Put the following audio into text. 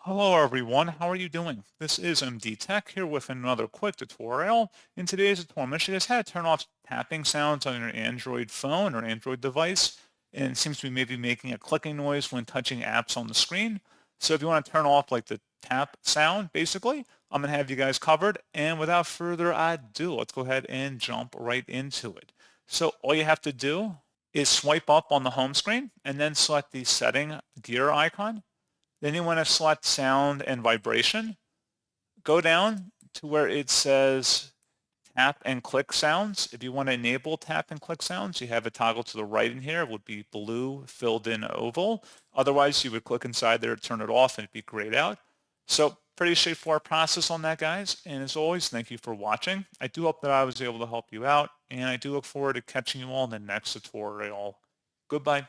Hello everyone, how are you doing? This is MD Tech here with another quick tutorial. In today's tutorial, I'm going to show you guys how to turn off tapping sounds on your Android phone or Android device. And it seems to be maybe making a clicking noise when touching apps on the screen. So if you want to turn off like the tap sound, basically, I'm going to have you guys covered. And without further ado, let's go ahead and jump right into it. So all you have to do is swipe up on the home screen and then select the setting gear icon. Then you want to select sound and vibration. Go down to where it says tap and click sounds. If you want to enable tap and click sounds, you have a toggle to the right in here. It would be blue filled in oval. Otherwise, you would click inside there to turn it off and it'd be grayed out. So pretty straightforward process on that, guys. And as always, thank you for watching. I do hope that I was able to help you out, and I do look forward to catching you all in the next tutorial. Goodbye.